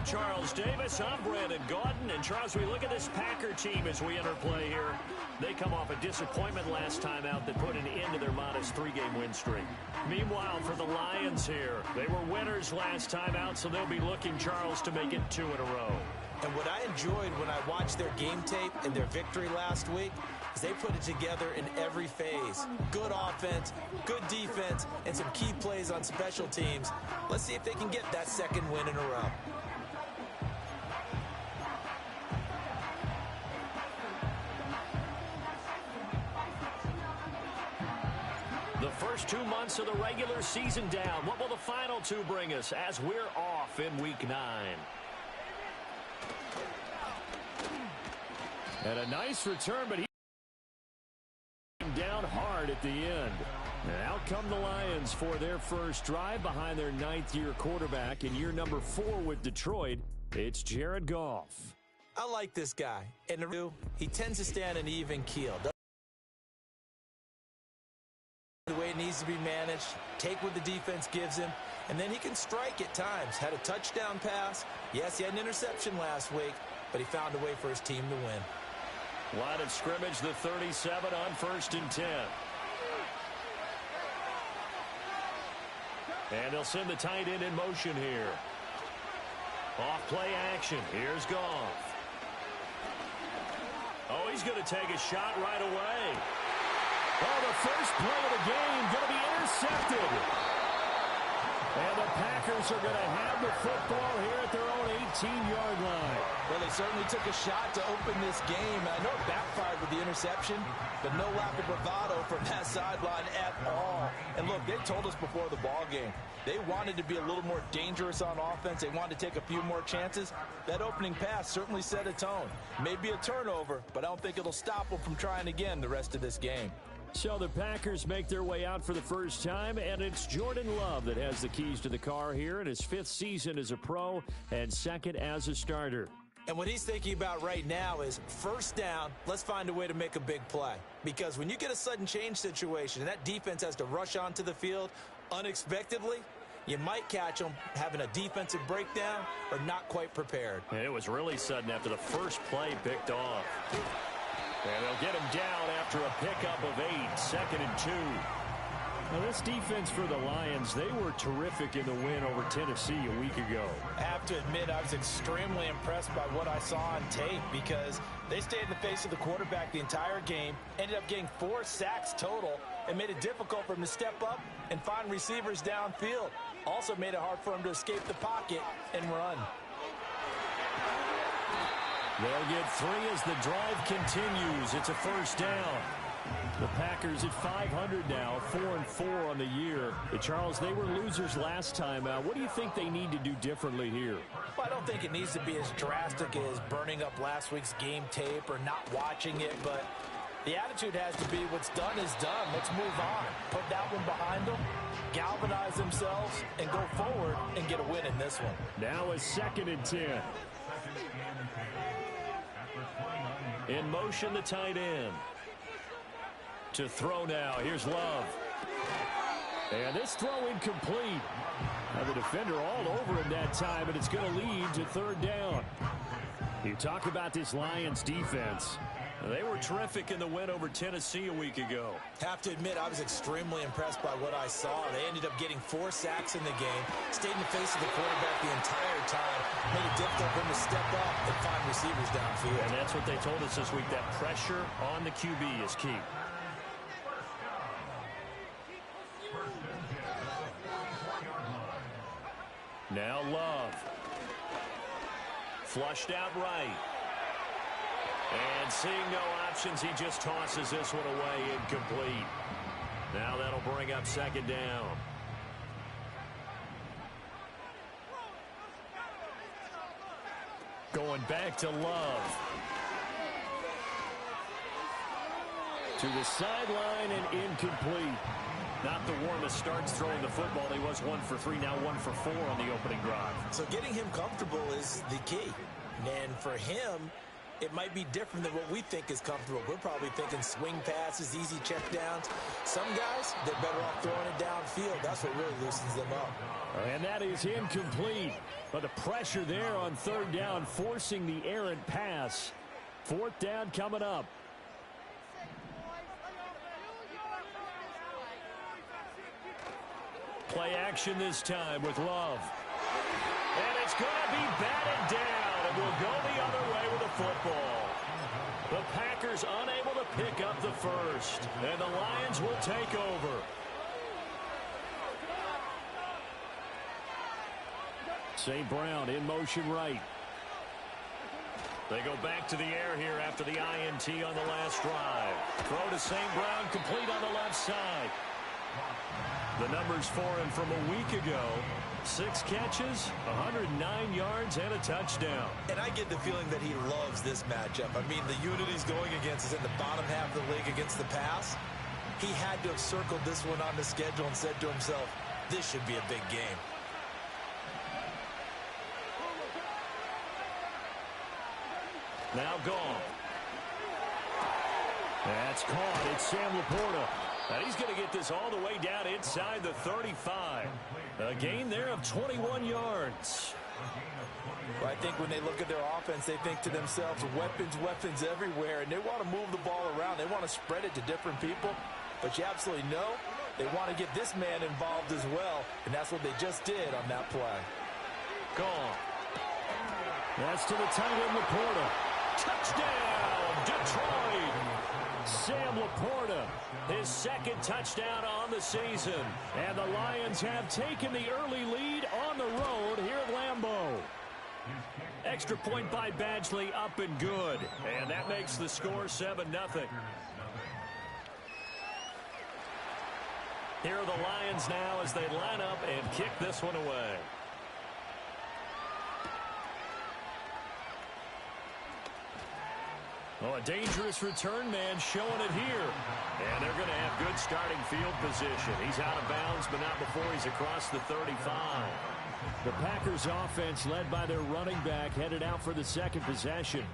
with Charles Davis, I'm Brandon Gaudin. And Charles, we look at this Packer team as we enter play here. They come off a disappointment last time out that put an end to their modest 3-game win streak. Meanwhile, for the Lions here, they were winners last time out, so they'll be looking, Charles, to make it 2 in a row. And what I enjoyed when I watched their game tape and their victory last week is they put it together in every phase. Good offense, good defense, and some key plays on special teams. Let's see if they can get that 2nd win in a row. The first 2 months of the regular season down. What will the final 2 bring us as we're off in Week 9? And a nice return, but he down hard at the end. And out come the Lions for their first drive behind their 9th-year quarterback in year number 4 with Detroit. It's Jared Goff. I like this guy. And he tends to stand an even keel. The way it needs to be managed, take what the defense gives him, and then he can strike at times. Had a touchdown pass. Yes, he had an interception last week, but he found a way for his team to win. Line of scrimmage, the 37 on 1st and 10. And they'll send the tight end in motion here. Off play action. Here's Goff. Oh, he's going to take a shot right away. Oh, the first play of the game going to be intercepted. And the Packers are going to have the football here at their own 18-yard line. Well, they certainly took a shot to open this game. I know it backfired with the interception, but no lack of bravado from that sideline at all. And look, they told us before the ball game, they wanted to be a little more dangerous on offense. They wanted to take a few more chances. That opening pass certainly set a tone. Maybe a turnover, but I don't think it'll stop them from trying again the rest of this game. So the Packers make their way out for the first time, and it's Jordan Love that has the keys to the car here in his 5th season as a pro and 2nd as a starter. And what he's thinking about right now is first down, let's find a way to make a big play. Because when you get a sudden change situation and that defense has to rush onto the field unexpectedly, you might catch them having a defensive breakdown or not quite prepared. And it was really sudden after the first play picked off. And they'll get him down after a pickup of 8, 2nd and 2. Now, this defense for the Lions, they were terrific in the win over Tennessee a week ago. I have to admit, I was extremely impressed by what I saw on tape because they stayed in the face of the quarterback the entire game, ended up getting 4 sacks total, and made it difficult for him to step up and find receivers downfield. Also made it hard for him to escape the pocket and run. They'll get 3 as the drive continues. It's a first down. The Packers at 500 now, 4-4 on the year. Charles, they were losers last time out. What do you think they need to do differently here? Well, I don't think it needs to be as drastic as burning up last week's game tape or not watching it, but the attitude has to be what's done is done. Let's move on. Put that one behind them, galvanize themselves, and go forward and get a win in this one. Now a 2nd and 10. In motion, the tight end. To throw now. Here's Love. And this throw incomplete. Now the defender all over him that time, and it's going to lead to 3rd down. You talk about this Lions defense. They were terrific in the win over Tennessee a week ago. Have to admit, I was extremely impressed by what I saw. They ended up getting 4 sacks in the game, stayed in the face of the quarterback the entire time, made it difficult for him to step up and find receivers downfield. And that's what they told us this week, that pressure on the QB is key. Now Love. Flushed out right. And seeing no options, he just tosses this one away, incomplete. Now that'll bring up 2nd down. Going back to Love. To the sideline and incomplete. Not the warmest starts throwing the football. He was 1 for 3, now 1 for 4 on the opening drive. So getting him comfortable is the key. And for him, it might be different than what we think is comfortable. We're probably thinking swing passes, easy checkdowns. Some guys, they're better off throwing it downfield. That's what really loosens them up. And that is incomplete. But the pressure there on third down, forcing the errant pass. Fourth down coming up. Play action this time with Love. And it's going to be batted down, and will go the other way with the football. The Packers unable to pick up the first, and the Lions will take over. St. Brown in motion right. They go back to the air here after the INT on the last drive. Throw to St. Brown, complete on the left side. The numbers for him from a week ago: 6 catches, 109 yards, and a touchdown. And I get the feeling that he loves this matchup. I mean, the unit he's going against is in the bottom half of the league against the pass. He had to have circled this one on the schedule and said to himself, this should be a big game. Now gone. That's caught. It's Sam Laporta. And he's going to get this all the way down inside the 35. A gain there of 21 yards. Well, I think when they look at their offense, they think to themselves, weapons everywhere, and they want to move the ball around. They want to spread it to different people. But you absolutely know they want to get this man involved as well, and that's what they just did on that play. Gone. That's to the tight end, Laporta. Touchdown, Detroit! Sam Laporta, his second touchdown on the season. And the Lions have taken the early lead on the road here at Lambeau. Extra point by Badgley, up and good. And that makes the score 7-0. Here are the Lions now as they line up and kick this one away. Oh, a dangerous return man showing it here. And they're going to have good starting field position. He's out of bounds, but not before he's across the 35. The Packers offense, led by their running back, headed out for the second possession.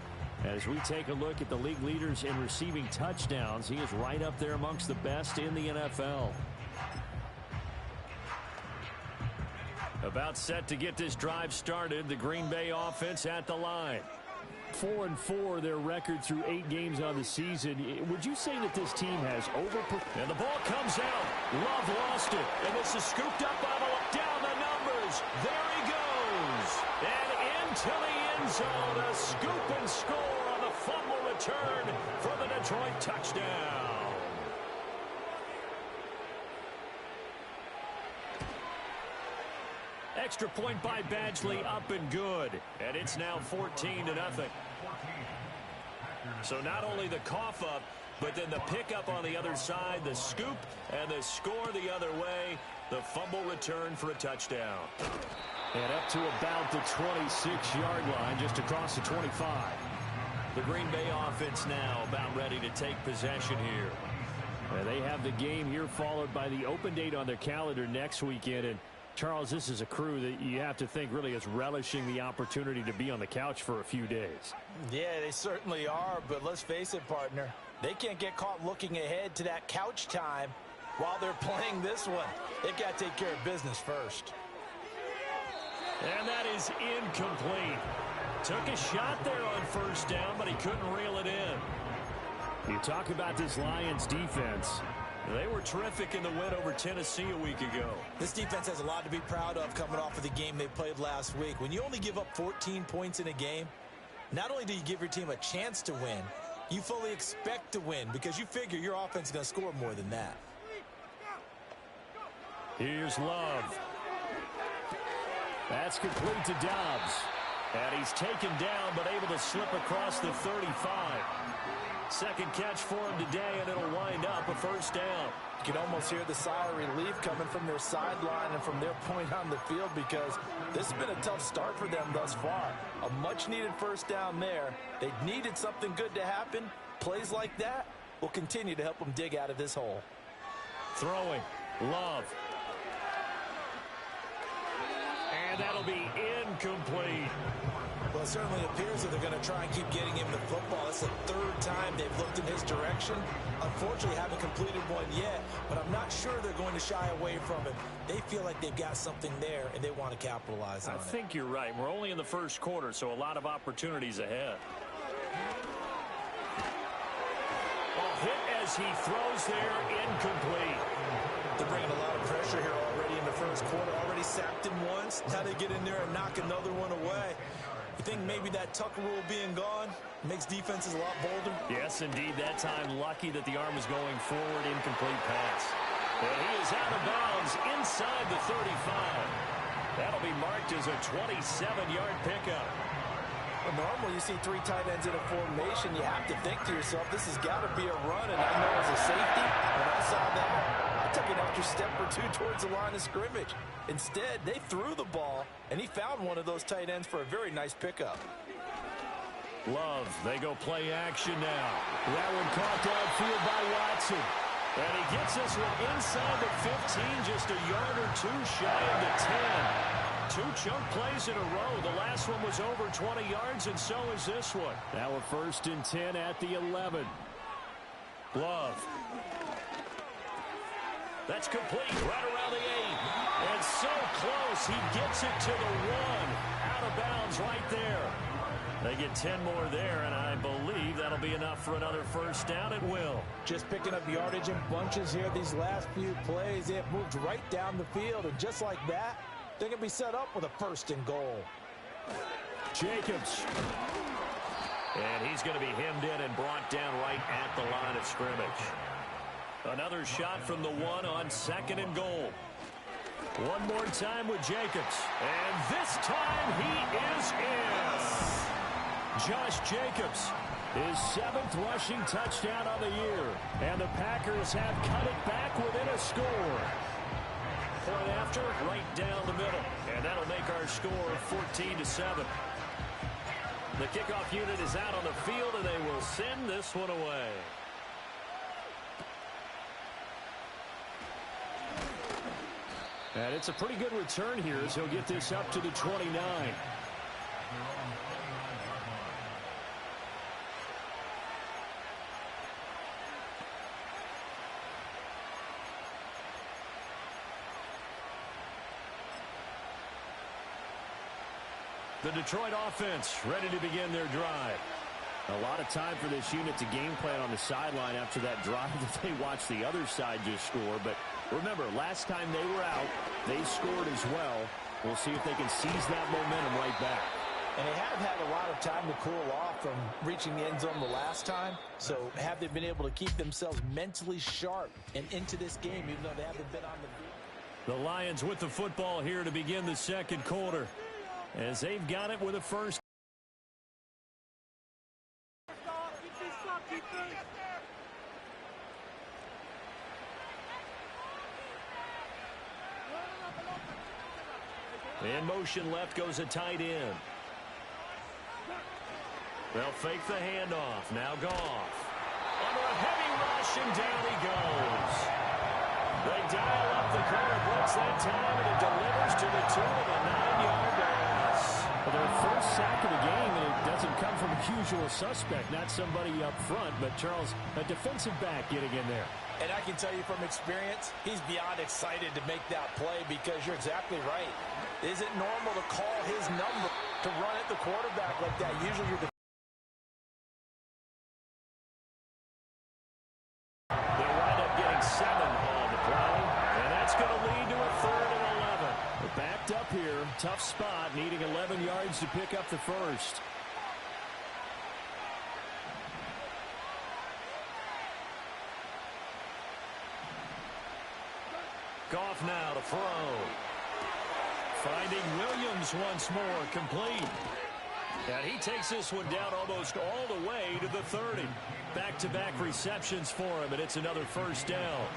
As we take a look at the league leaders in receiving touchdowns, he is right up there amongst the best in the NFL. About set to get this drive started, the Green Bay offense at the line. 4-4 their record through 8 games on the season. Would you say that this team has overperformed? And the ball comes out. Love lost it. And this is scooped up by the down the numbers. There he goes. And into the end zone. A scoop and score on the fumble return for the Detroit touchdown. Extra point by Badgley, up and good. And it's now 14-0. So not only the cough up, but then the pickup on the other side, the scoop, and the score the other way. The fumble return for a touchdown. And up to about the 26-yard line, just across the 25. The Green Bay offense now about ready to take possession here. And they have the game here followed by the open date on their calendar next weekend. And Charles, this is a crew that you have to think really is relishing the opportunity to be on the couch for a few days. Yeah, they certainly are, but let's face it, partner. They can't get caught looking ahead to that couch time while they're playing this one. They've got to take care of business first. And that is incomplete. Took a shot there on first down, but he couldn't reel it in. You talk about this Lions defense. They were terrific in the win over Tennessee a week ago. This defense has a lot to be proud of coming off of the game they played last week. When you only give up 14 points in a game, not only do you give your team a chance to win, you fully expect to win because you figure your offense is going to score more than that. Here's Love. That's complete to Dobbs. And he's taken down but able to slip across the 35. Second catch for him today, and it'll wind up a first down. You can almost hear the sigh of relief coming from their sideline and from their point on the field because this has been a tough start for them thus far. A much-needed first down there. They needed something good to happen. Plays like that will continue to help them dig out of this hole. Throwing. Love. And that'll be incomplete. Well, it certainly appears that they're going to try and keep getting him the football. It's the third time they've looked in his direction. Unfortunately, haven't completed one yet, but I'm not sure they're going to shy away from it. They feel like they've got something there, and they want to capitalize on it. I think you're right. We're only in the first quarter, so a lot of opportunities ahead. Ball hit as he throws there, incomplete. They're bringing a lot of pressure here already in the first quarter. Already sacked him once. Now they get in there and knock another one away. You think maybe that Tucker rule being gone makes defenses a lot bolder? Yes, indeed. That time, lucky that the arm was going forward. Incomplete pass. And he is out of bounds inside the 35. That'll be marked as a 27-yard pickup. Well, normally you see three tight ends in a formation. You have to think to yourself, this has got to be a run. And I know as a safety, when I saw that, I took an extra step or two towards the line of scrimmage. Instead, they threw the ball, and he found one of those tight ends for a very nice pickup. Love, they go play action now. That one caught downfield by Watson. And he gets this one inside the 15, just a yard or two shy of the 10. Two chunk plays in a row. The last one was over 20 yards, and so is this one. Now a 1st and 10 at the 11. Love. That's complete right around the 8. And so close, he gets it to the 1. Out of bounds right there. They get 10 more there, and I believe that'll be enough for another first down at will. Just picking up yardage in bunches here these last few plays. They have moved right down the field, and just like that, they're going to be set up with a 1st and goal. Jacobs. And he's going to be hemmed in and brought down right at the line of scrimmage. Another shot from the 1 on 2nd and goal. One more time with Jacobs. And this time he is in. Josh Jacobs, his 7th rushing touchdown on the year. And the Packers have cut it back within a score. Point after, right down the middle. And that'll make our score 14-7. The kickoff unit is out on the field, and they will send this one away. And it's a pretty good return here as he'll get this up to the 29. The Detroit offense ready to begin their drive. A lot of time for this unit to game plan on the sideline after that drive that they watched the other side just score. But remember, last time they were out, they scored as well. We'll see if they can seize that momentum right back. And they have had a lot of time to cool off from reaching the end zone the last time. So have they been able to keep themselves mentally sharp and into this game, even though they haven't been on the field? The Lions with the football here to begin the 2nd quarter, as they've got it with a 1st. In motion left goes a tight end. They'll fake the handoff. Now Goff. Under a heavy rush, and down he goes. They dial up the corner blitz that time, and it delivers to the 2 of a 9-yard loss. Well, their first sack of the game, and it doesn't come from a usual suspect, not somebody up front, but Charles, a defensive back getting in there. And I can tell you from experience, he's beyond excited to make that play because you're exactly right. Is it normal to call his number to run at the quarterback like that? Usually you're They wind up getting 7 on the play, and that's going to lead to a 3rd and 11. They're backed up here, tough spot, needing 11 yards to pick up the first. Goff now to throw. Finding Williams once more, complete. And he takes this one down almost all the way to the 30. Back-to-back receptions for him, and it's another 1st down.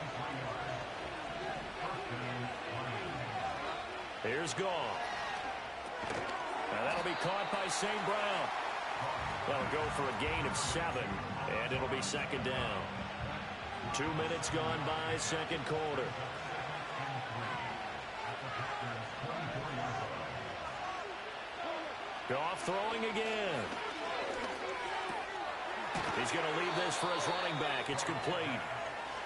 Here's Goff. And that'll be caught by St. Brown. That'll go for a gain of 7, and it'll be 2nd down. 2 minutes gone by, 2nd quarter. Off throwing again. He's going to leave this for his running back. It's complete.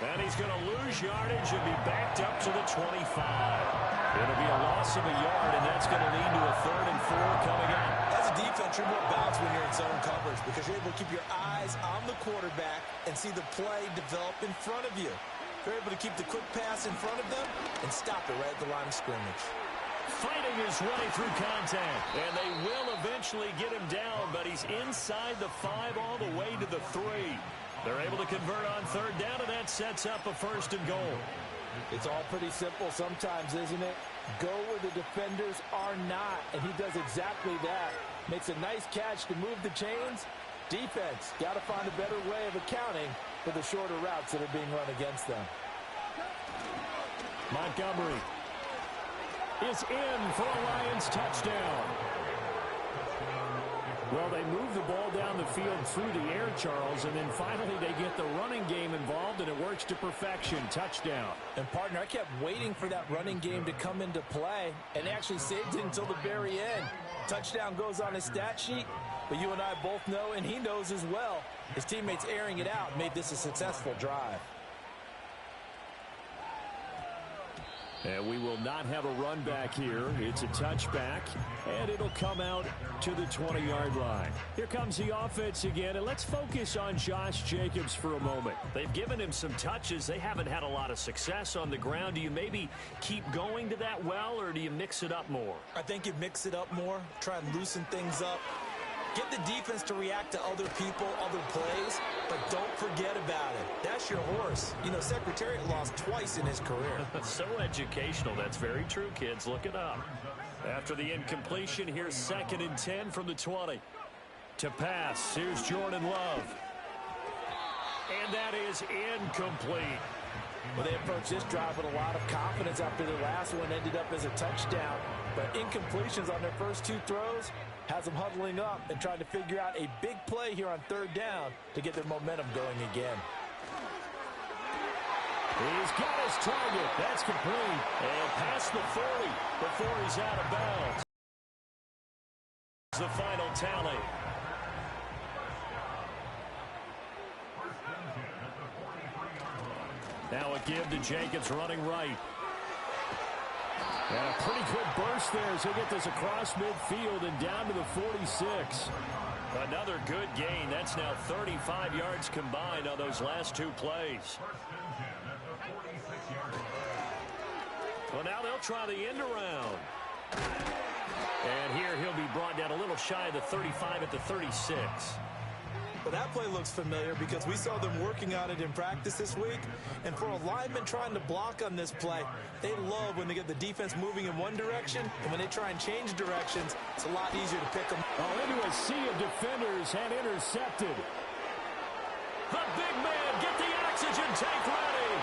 And he's going to lose yardage and be backed up to the 25. It'll be a loss of a yard, and that's going to lead to a 3rd and 4 coming up. As a defense, you're more balanced when you're in zone coverage because you're able to keep your eyes on the quarterback and see the play develop in front of you. You're able to keep the quick pass in front of them and stop it right at the line of scrimmage. Fighting his way through contact, and they will eventually get him down, but he's inside the 5 all the way to the 3. They're able to convert on 3rd down, and that sets up a 1st and goal. It's all pretty simple sometimes, isn't it? Go where the defenders are not, and he does exactly that. Makes a nice catch to move the chains. Defense, got to find a better way of accounting for the shorter routes that are being run against them. Montgomery is in for a Lions touchdown. Well, they move the ball down the field through the air, Charles, and then finally they get the running game involved, and it works to perfection. Touchdown. And, partner, I kept waiting for that running game to come into play, and actually saved it until the very end. Touchdown goes on his stat sheet, but you and I both know, and he knows as well, his teammates airing it out made this a successful drive. And we will not have a run back here. It's a touchback, and it'll come out to the 20-yard line. Here comes the offense again, and let's focus on Josh Jacobs for a moment. They've given him some touches. They haven't had a lot of success on the ground. Do you maybe keep going to that well, or do you mix it up more? I think you mix it up more, try and loosen things up. Get the defense to react to other people, other plays, but don't forget about it. That's your horse. You know, Secretariat lost twice in his career. So educational. That's very true, kids. Look it up. After the incompletion, here's 2nd and 10 from the 20. To pass, here's Jordan Love. And that is incomplete. Well, they approached this drive with a lot of confidence after the last one ended up as a touchdown. But incompletions on their first 2 throws has them huddling up and trying to figure out a big play here on 3rd down to get their momentum going again. He's got his target. That's complete. And past the 40 before he's out of bounds. The final tally. Now a give to Jacobs running right. And a pretty good burst there as he'll get this across midfield and down to the 46. Another good gain. That's now 35 yards combined on those last 2 plays. Well, now they'll try the end around. And here he'll be brought down a little shy of the 35 at the 36. Well, that play looks familiar because we saw them working on it in practice this week. And for a lineman trying to block on this play, they love when they get the defense moving in one direction. And when they try and change directions, it's a lot easier to pick them. Oh, into a sea of defenders and intercepted. The big man, get the oxygen tank ready.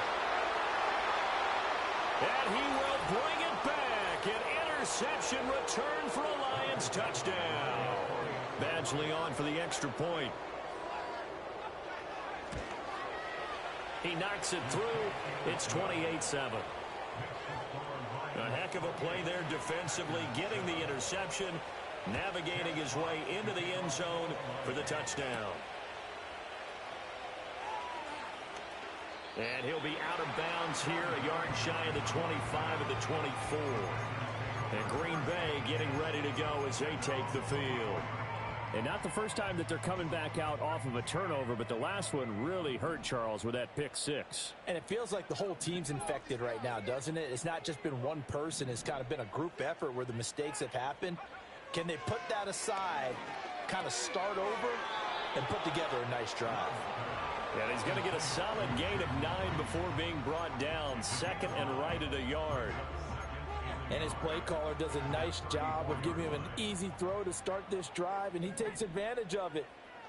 And he will bring it back. An interception return for a Lions touchdown. Badgley on for the extra point. He knocks it through. It's 28-7. A heck of a play there defensively, getting the interception, navigating his way into the end zone for the touchdown. And he'll be out of bounds here, a yard shy of the 25 of the 24. And Green Bay getting ready to go as they take the field. And not the first time that they're coming back out off of a turnover, but the last one really hurt, Charles, with that pick 6. And it feels like the whole team's infected right now, doesn't it? It's not just been one person. It's kind of been a group effort where the mistakes have happened. Can they put that aside, kind of start over, and put together a nice drive? And he's going to get a solid gain of 9 before being brought down. 2nd and right at a yard. And his play caller does a nice job of giving him an easy throw to start this drive, and he takes advantage of it.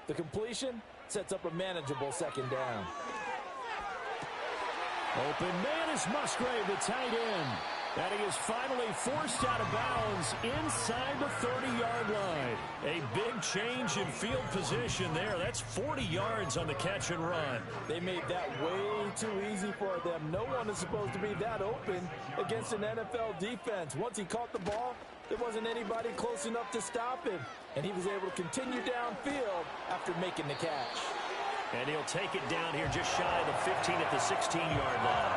The completion sets up a manageable 2nd down. Open man is Musgrave, the tight end. And he is finally forced out of bounds inside the 30-yard line. A big change in field position there. That's 40 yards on the catch and run. They made that way too easy for them. No one is supposed to be that open against an NFL defense. Once he caught the ball, There wasn't anybody close enough to stop him, and he was able to continue downfield after making the catch. And he'll take it down here just shy of the 15 at the 16-yard line.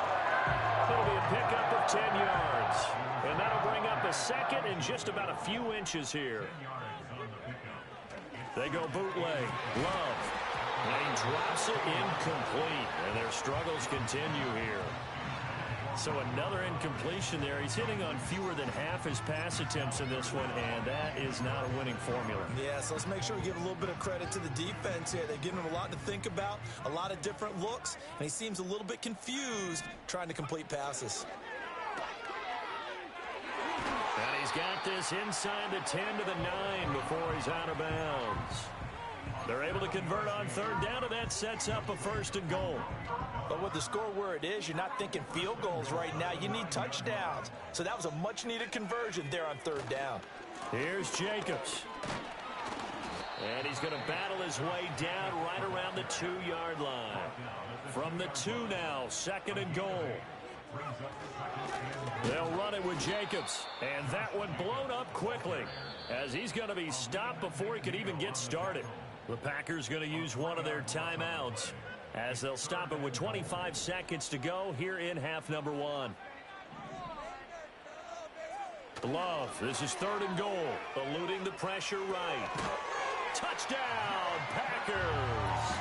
It'll be a pickup of 10 yards. And that'll bring up a second and just about a few inches here. They go bootleg. Love. And he drops it incomplete. And their struggles continue here. So another incompletion there. He's hitting on fewer than half his pass attempts in this one, and that is not a winning formula. Yeah, so let's make sure we give a little bit of credit to the defense here. They've given him a lot to think about, a lot of different looks, and he seems a little bit confused trying to complete passes. And he's got this inside the 10 to the 9 before he's out of bounds. They're able to convert on third down, and that sets up a 1st and goal. But with the score where it is, you're not thinking field goals right now. You need touchdowns. So that was a much-needed conversion there on third down. Here's Jacobs. And he's going to battle his way down right around the 2-yard line. From the 2 now, 2nd and goal. They'll run it with Jacobs. And that one blown up quickly as he's going to be stopped before he could even get started. The Packers going to use one of their timeouts as they'll stop it with 25 seconds to go here in half number 1. Love, this is 3rd and goal, eluding the pressure right. Touchdown, Packers!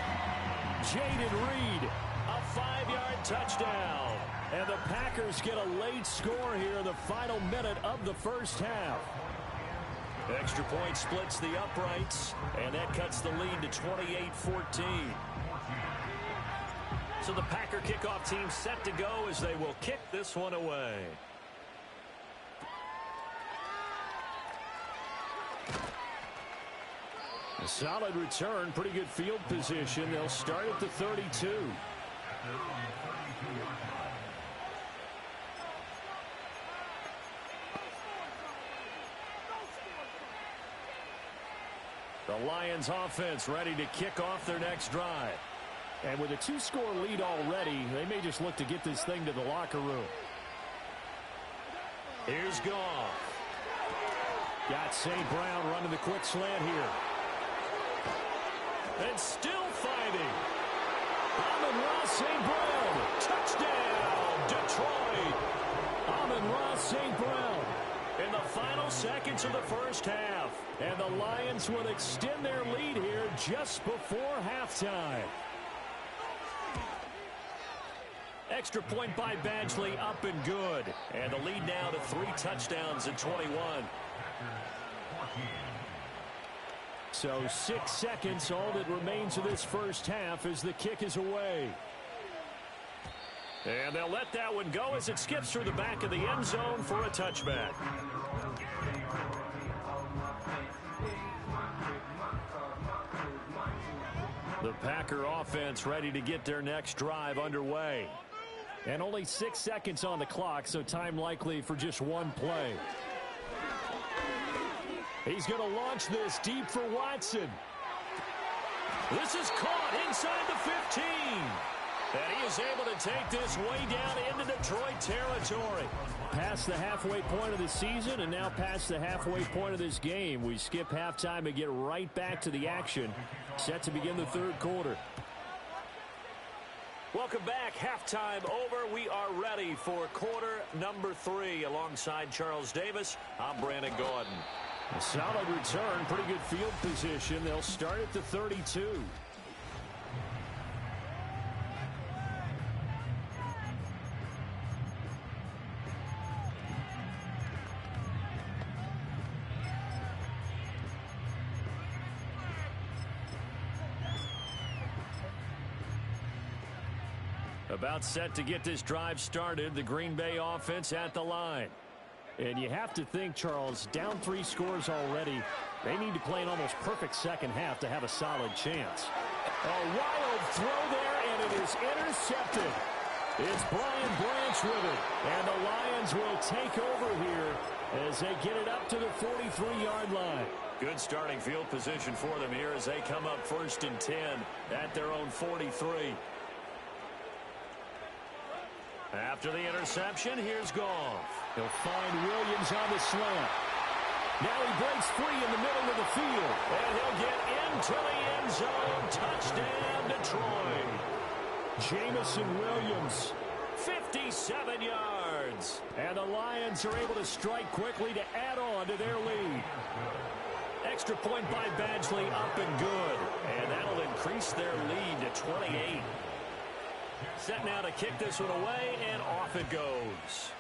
Jaden Reed, a 5-yard touchdown. And the Packers get a late score here in the final minute of the first half. Extra point splits the uprights, and that cuts the lead to 28-14. So the Packer kickoff team set to go as they will kick this one away. A solid return, pretty good field position. They'll start at the 32. The Lions offense ready to kick off their next drive. And with a 2-score lead already, they may just look to get this thing to the locker room. Here's Goff. Got St. Brown running the quick slant here. And still fighting. Amon-Ra St. Brown. Touchdown, Detroit. Amon-Ra St. Brown in the final seconds of the first half. And the Lions will extend their lead here just before halftime. Extra point by Badgley, up and good. And the lead now to 3 touchdowns at 21. So 6 seconds, all that remains of this first half as the kick is away. And they'll let that one go as it skips through the back of the end zone for a touchback. The Packer offense ready to get their next drive underway. And only 6 seconds on the clock, so time likely for just one play. He's going to launch this deep for Watson. This is caught inside the 15. And he is able to take this way down into Detroit territory. Past the halfway point of the season and now past the halfway point of this game. We skip halftime and get right back to the action. Set to begin the third quarter. Welcome back. Halftime over. We are ready for quarter number 3. Alongside Charles Davis, I'm Brandon Gordon. A solid return, pretty good field position. They'll start at the 32. About set to get this drive started, the Green Bay offense at the line. And you have to think, Charles, down 3 scores already. They need to play an almost perfect second half to have a solid chance. A wild throw there, and it is intercepted. It's Brian Branch with it. And the Lions will take over here as they get it up to the 43-yard line. Good starting field position for them here as they come up 1st and 10 at their own 43. After the interception, here's Goff. He'll find Williams on the slant. Now he breaks free in the middle of the field. And he'll get into the end zone. Touchdown, Detroit. Jamison Williams, 57 yards. And the Lions are able to strike quickly to add on to their lead. Extra point by Badgley, up and good. And that'll increase their lead to 28. Set now to kick this one away, and off it goes.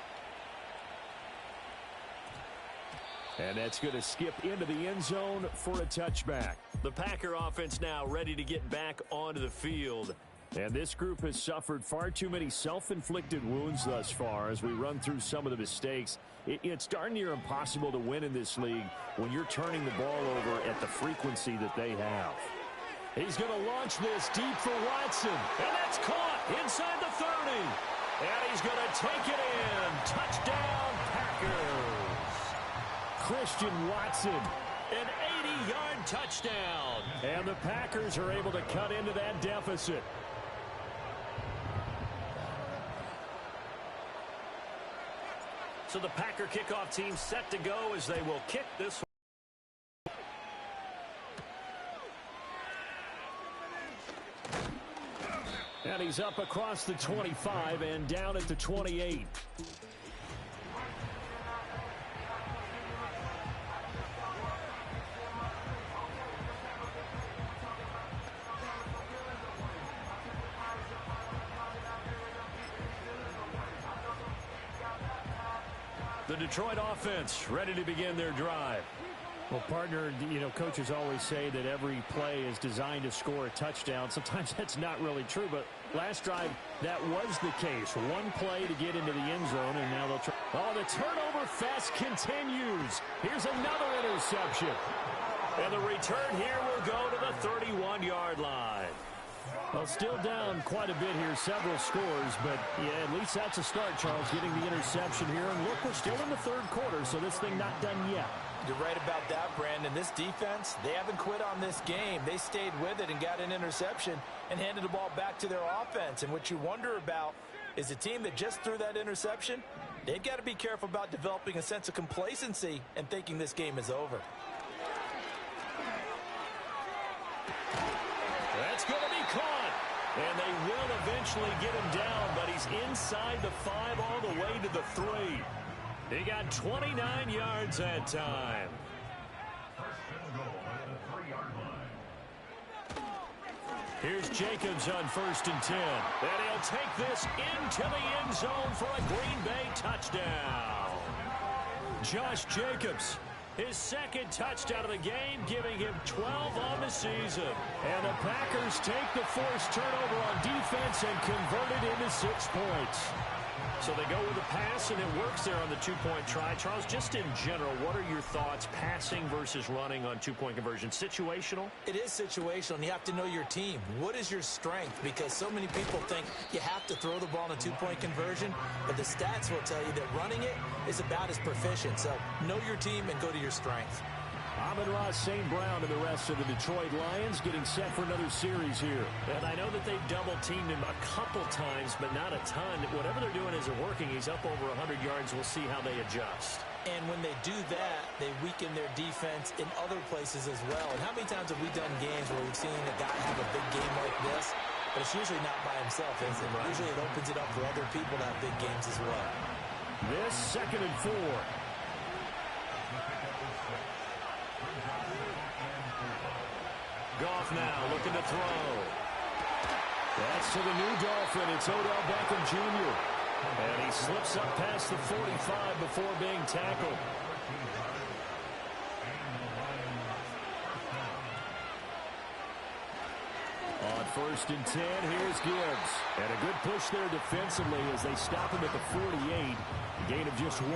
And that's going to skip into the end zone for a touchback. The Packer offense now ready to get back onto the field. And this group has suffered far too many self-inflicted wounds thus far as we run through some of the mistakes. It's darn near impossible to win in this league when you're turning the ball over at the frequency that they have. He's going to launch this deep for Watson. And that's caught inside the 30. And he's going to take it in. Touchdown, Packers. Christian Watson, an 80-yard touchdown. And the Packers are able to cut into that deficit. So the Packer kickoff team set to go as they will kick this one. And he's up across the 25 and down at the 28. The Detroit offense ready to begin their drive. Well, partner, coaches always say that every play is designed to score a touchdown. Sometimes that's not really true, but last drive, that was the case. One play to get into the end zone, and now they'll try. Oh, the turnover fest continues. Here's another interception. And the return here will go to the 31-yard line. Well, still down quite a bit here, several scores, but yeah, at least that's a start, Charles, getting the interception here. And look, we're still in the third quarter, so this thing not done yet. You're right about that, Brandon. This defense, they haven't quit on this game. They stayed with it and got an interception and handed the ball back to their offense. And what you wonder about is a team that just threw that interception, they've got to be careful about developing a sense of complacency and thinking this game is over. That's going to be caught. And they will eventually get him down, but he's inside the 5 all the way to the 3. He got 29 yards that time. Here's Jacobs on 1st and 10. And he'll take this into the end zone for a Green Bay touchdown. Josh Jacobs, his second touchdown of the game, giving him 12 on the season. And the Packers take the forced turnover on defense and convert it into 6 points. So they go with the pass, and it works there on the two-point try. Charles, just in general, what are your thoughts passing versus running on two-point conversion? Situational? It is situational, and you have to know your team. What is your strength? Because so many people think you have to throw the ball in a two-point conversion, but the stats will tell you that running it is about as proficient. So know your team and go to your strength. Amon-Ra St. Brown and the rest of the Detroit Lions getting set for another series here. And I know that they've double-teamed him a couple times, but not a ton. Whatever they're doing isn't working. He's up over 100 yards. We'll see how they adjust. And when they do that, they weaken their defense in other places as well. And how many times have we done games where we've seen a guy have a big game like this? But it's usually not by himself, is it? Right. Usually it opens it up for other people to have big games as well. This 2nd and 4. Goff now looking to throw. That's to the new Dolphin. It's Odell Beckham Jr. And he slips up past the 45 before being tackled. On 1st and 10, here's Gibbs. And a good push there defensively as they stop him at the 48. A gain of just 1.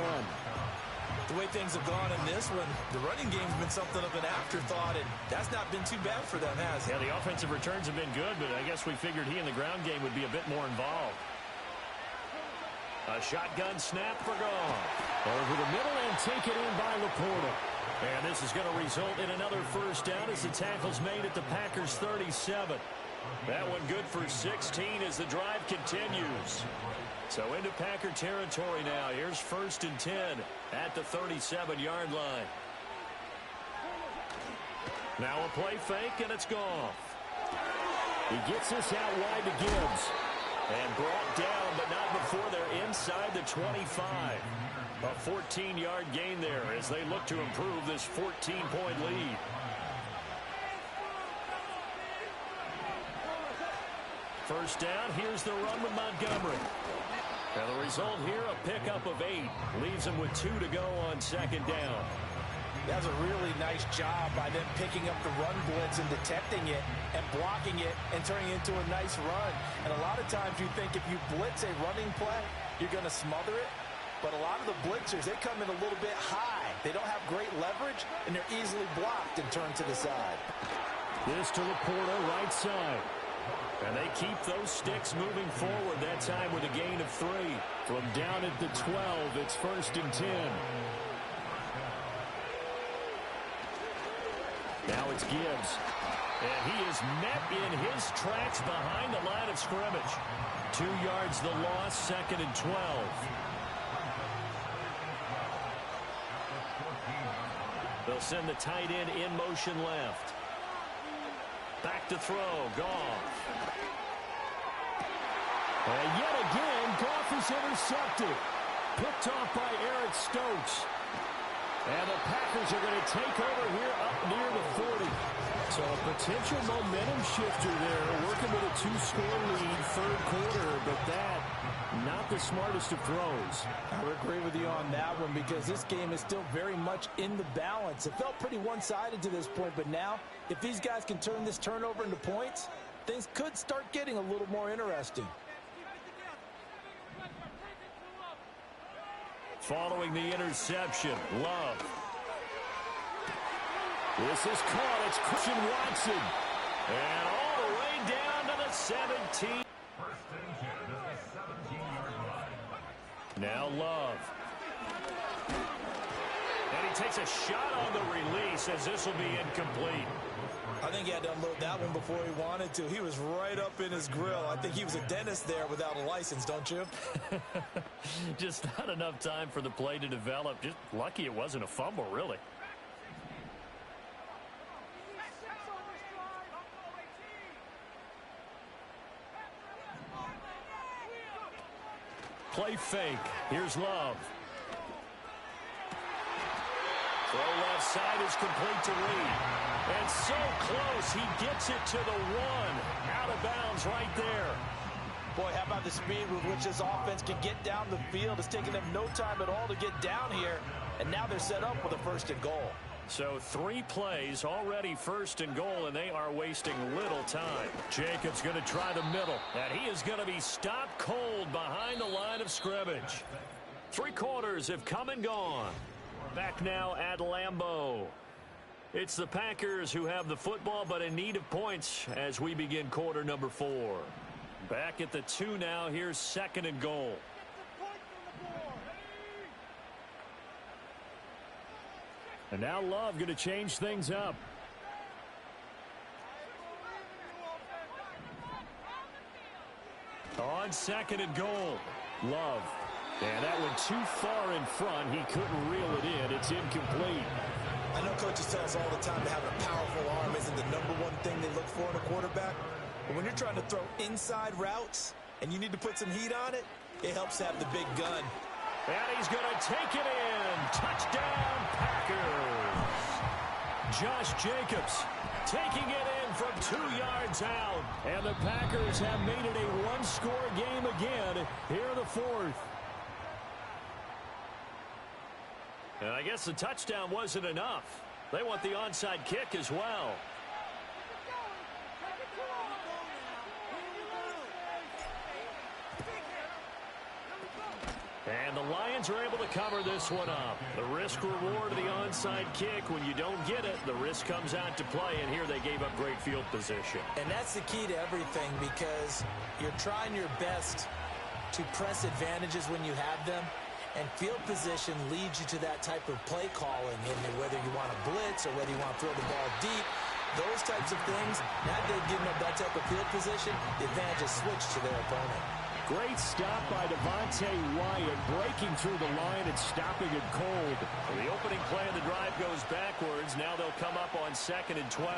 The way things have gone in this one, the running game's been something of an afterthought, and that's not been too bad for them, has it? Yeah, the offensive returns have been good, but I guess we figured he in the ground game would be a bit more involved. A shotgun snap for Goff. Over the middle and taken in by Laporta. And this is going to result in another first down as the tackle's made at the Packers' 37. That one good for 16 as the drive continues. So into Packer territory now. Here's 1st and 10 at the 37-yard line. Now a play fake, and it's gone. He gets this out wide to Gibbs. And brought down, but not before they're inside the 25. A 14-yard gain there as they look to improve this 14-point lead. First down, here's the run with Montgomery. And the result here, a pickup of 8. Leaves him with 2 to go on second down. That's a really nice job by them picking up the run blitz and detecting it and blocking it and turning it into a nice run. And a lot of times you think if you blitz a running play, you're going to smother it. But a lot of the blitzers, they come in a little bit high. They don't have great leverage, and they're easily blocked and turned to the side. This to Laporta, right side. And they keep those sticks moving forward, that time with a gain of 3. From down at the 12, it's 1st and 10. Now it's Gibbs. And he is met in his tracks behind the line of scrimmage. 2 yards the loss, 2nd and 12. They'll send the tight end in motion left. Back to throw, Goff. And yet again, Goff is intercepted. Picked off by Eric Stokes. And the Packers are going to take over here up near the 40. So a potential momentum shifter there, working with a 2-score lead, 3rd quarter, but that, not the smartest of throws. I would agree with you on that one because this game is still very much in the balance. It felt pretty one-sided to this point, but now, if these guys can turn this turnover into points, things could start getting a little more interesting. Following the interception, Love. This is caught. It's Christian Watson. And all the way down to the 17. Now Love. And he takes a shot on the release as this will be incomplete. I think he had to unload that one before he wanted to. He was right up in his grill. I think he was a dentist there without a license, don't you? Just not enough time for the play to develop. Just lucky it wasn't a fumble, really. Play fake. Here's Love. Throw left side is complete to Reed. And so close, he gets it to the 1. Out of bounds right there. Boy, how about the speed with which this offense can get down the field? It's taken them no time at all to get down here. And now they're set up with a 1st and goal. So 3 plays, already 1st and goal, and they are wasting little time. Jacobs going to try the middle, and he is going to be stopped cold behind the line of scrimmage. 3 quarters have come and gone. Back now at Lambeau. It's the Packers who have the football, but in need of points as we begin quarter number 4. Back at the 2 now. Here's 2nd and goal. And now Love going to change things up. On 2nd and goal, Love. And that went too far in front. He couldn't reel it in. It's incomplete. I know coaches tell us all the time that having a powerful arm isn't the #1 thing they look for in a quarterback. But when you're trying to throw inside routes and you need to put some heat on it, it helps to have the big gun. And he's going to take it in. Touchdown, Packers. Josh Jacobs taking it in from 2 yards out. And the Packers have made it a 1-score game again here in the 4th. And I guess the touchdown wasn't enough. They want the onside kick as well. And the Lions are able to cover this one up. The risk-reward of the onside kick, when you don't get it, the risk comes out to play, and here they gave up great field position. And that's the key to everything, because you're trying your best to press advantages when you have them, and field position leads you to that type of play calling, and whether you want to blitz or whether you want to throw the ball deep, those types of things, now they've given up that type of field position, the advantage is switched to their opponent. Great stop by Devontae Wyatt, breaking through the line and stopping it cold. The opening play of the drive goes backwards. Now they'll come up on 2nd and 12.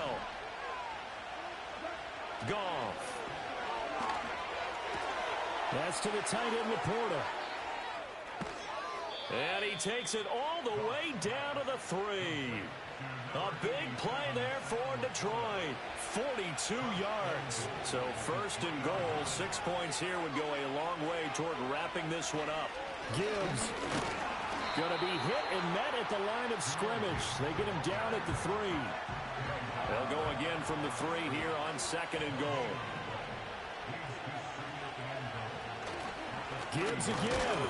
Goff. That's to the tight end, Laporta. And he takes it all the way down to the 3. A big play there for Detroit. 42 yards. So 1st and goal. 6 points here would go a long way toward wrapping this one up. Gibbs going to be hit and met at the line of scrimmage. They get him down at the 3. They'll go again from the 3 here on 2nd and goal. Gibbs again.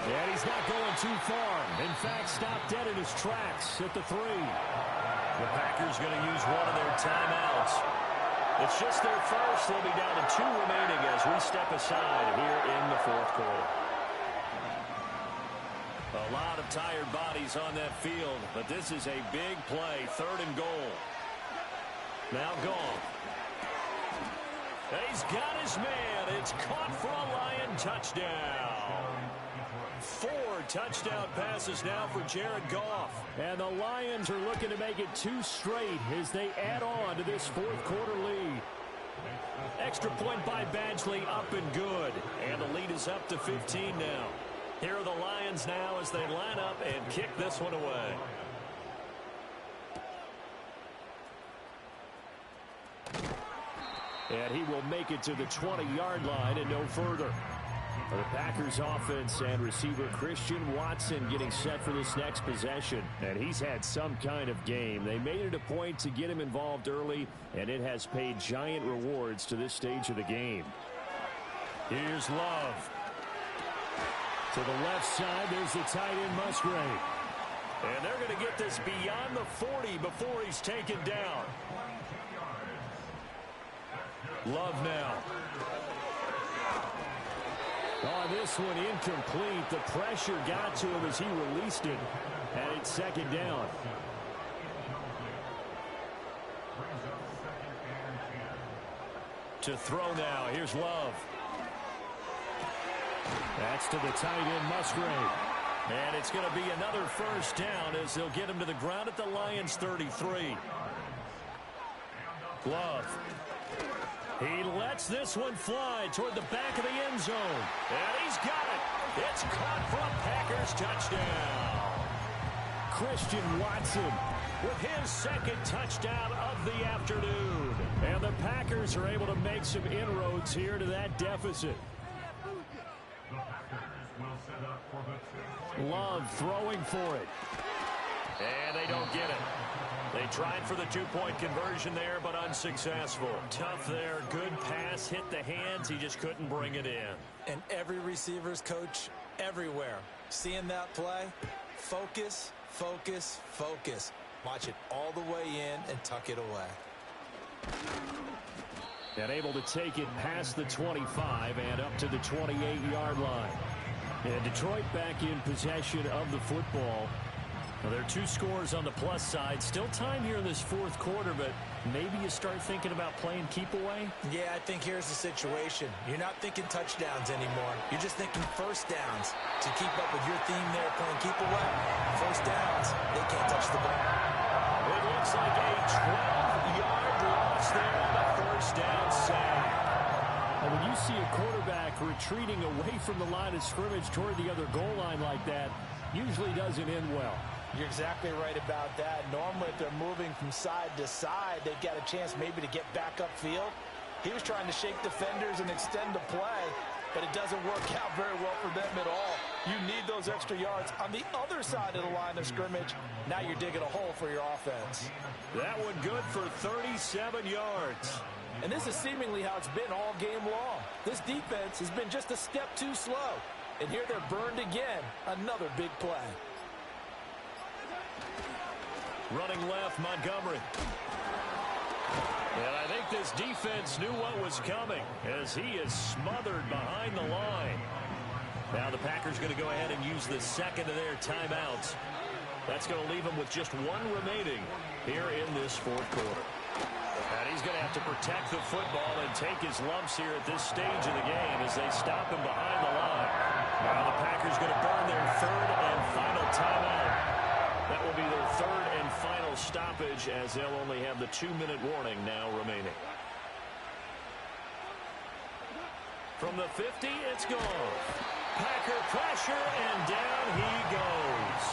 And he's not going too far. In fact, stopped dead in his tracks at the 3. The Packers going to use one of their timeouts. It's just their first. They'll be down to 2 remaining as we step aside here in the 4th quarter. A lot of tired bodies on that field, but this is a big play. 3rd and goal. Now Goff. He's got his man. It's caught for a Lion touchdown. 4 touchdown passes now for Jared Goff. And the Lions are looking to make it 2 straight as they add on to this 4th quarter lead. Extra point by Badgley, up and good. And the lead is up to 15 now. Here are the Lions now as they line up and kick this one away. And he will make it to the 20-yard line and no further. The Packers offense and receiver Christian Watson getting set for this next possession. And he's had some kind of game. They made it a point to get him involved early, and it has paid giant rewards to this stage of the game. Here's Love. To the left side, there's the tight end Musgrave. And they're going to get this beyond the 40 before he's taken down. Love now. On this one, incomplete. The pressure got to him as he released it. And it's 2nd down. To throw now. Here's Love. That's to the tight end, Musgrave. And it's going to be another 1st down as they'll get him to the ground at the Lions' 33. Love. He lets this one fly toward the back of the end zone. And he's got it. It's caught for a Packers touchdown. Christian Watson with his 2nd touchdown of the afternoon. And the Packers are able to make some inroads here to that deficit. Love throwing for it. And they don't get it. They tried for the 2-point conversion there, but unsuccessful. Tough there. Good pass. Hit the hands. He just couldn't bring it in. And every receiver's coach everywhere. Seeing that play, focus, focus, focus. Watch it all the way in and tuck it away. And able to take it past the 25 and up to the 28-yard line. And Detroit back in possession of the football. Well, there are 2 scores on the plus side. Still time here in this 4th quarter, but maybe you start thinking about playing keep away? Yeah, I think here's the situation. You're not thinking touchdowns anymore. You're just thinking 1st downs. To keep up with your theme there, playing keep away. 1st downs, they can't touch the ball. It looks like a 12-yard loss there on the 1st down sack. And when you see a quarterback retreating away from the line of scrimmage toward the other goal line like that, usually doesn't end well. You're exactly right about that. Normally, if they're moving from side to side, they've got a chance maybe to get back upfield. He was trying to shake defenders and extend the play, but it doesn't work out very well for them at all. You need those extra yards on the other side of the line of scrimmage. Now you're digging a hole for your offense. That one good for 37 yards. And this is seemingly how it's been all game long. This defense has been just a step too slow. And here they're burned again. Another big play. Running left, Montgomery. And I think this defense knew what was coming as he is smothered behind the line. Now the Packers going to go ahead and use the 2nd of their timeouts. That's going to leave them with just 1 remaining here in this 4th quarter. And he's going to have to protect the football and take his lumps here at this stage of the game as they stop him behind the line. Now the Packers going to burn their third and final timeout. That will be their third and final stoppage as they'll only have the 2-minute warning now remaining. From the 50, it's gone. Packer pressure, and down he goes.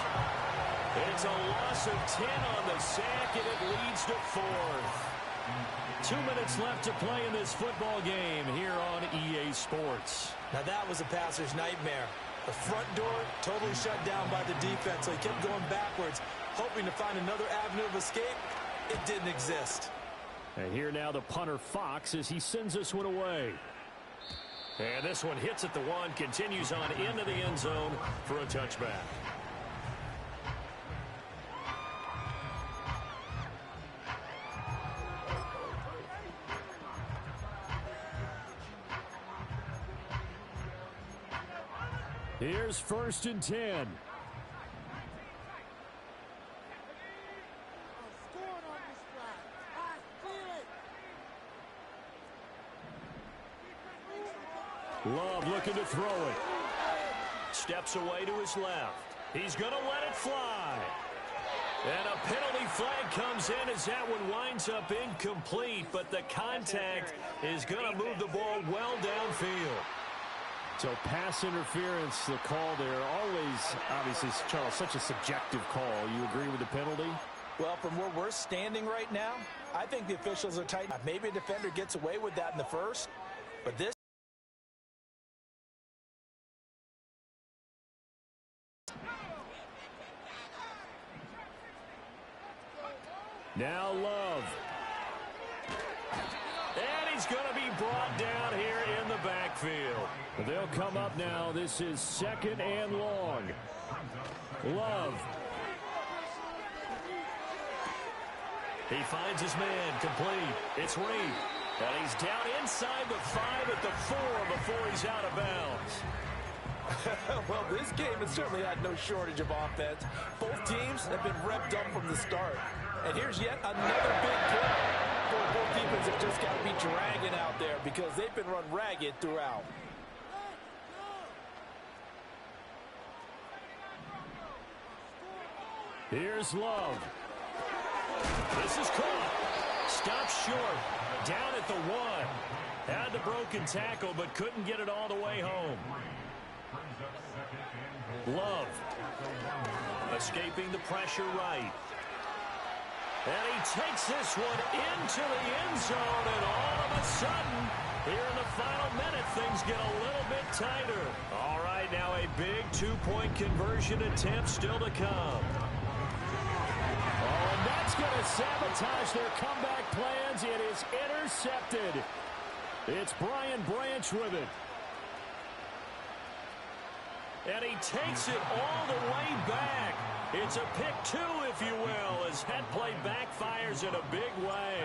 It's a loss of 10 on the sack, and it leads to 4th. 2 minutes left to play in this football game here on EA Sports. Now that was a passer's nightmare. The front door totally shut down by the defense, so he kept going backwards, hoping to find another avenue of escape. It didn't exist. And here now the punter Fox as he sends this one away. And this one hits at the 1, continues on into the end zone for a touchback. Here's 1st and 10. Love looking to throw it. Steps away to his left. He's going to let it fly. And a penalty flag comes in as that one winds up incomplete, but the contact is going to move the ball well downfield. So pass interference, the call there. Always, obviously, Charles, such a subjective call. You agree with the penalty? Well, from where we're standing right now, I think the officials are tight. Maybe a defender gets away with that in the first, but this. Now Love. And he's going to be brought down here in the backfield. They'll come up now. This is 2nd and long. Love. He finds his man complete. It's Reed. And he's down inside the 5 at the 4 before he's out of bounds. Well, this game has certainly had no shortage of offense. Both teams have been revved up from the start. And here's yet another big play. Both defenses have just got to be dragging out there because they've been run ragged throughout. Here's Love. This is caught. Stopped short. Down at the 1. Had the broken tackle, but couldn't get it all the way home. Love. Escaping the pressure right. And he takes this one into the end zone, and all of a sudden, here in the final minute, things get a little bit tighter. All right, now a big 2-point conversion attempt still to come. Oh, and that's going to sabotage their comeback plans. It is intercepted. It's Brian Branch with it. And he takes it all the way back. It's a pick 2, if you will, as that play backfires in a big way.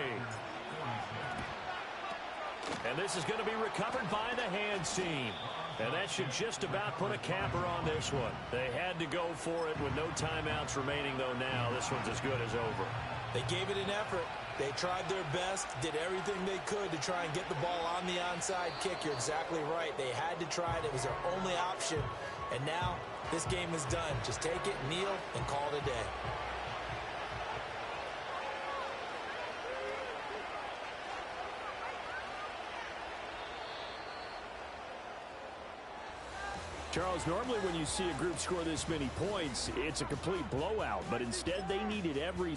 And this is going to be recovered by the hands team. And that should just about put a capper on this one. They had to go for it with no timeouts remaining, though now this one's as good as over. They gave it an effort. They tried their best, did everything they could to try and get the ball on the onside kick. You're exactly right. They had to try it. It was their only option. And now this game is done. Just take it, kneel, and call it a day. Charles, normally when you see a group score this many points, it's a complete blowout. But instead, they needed every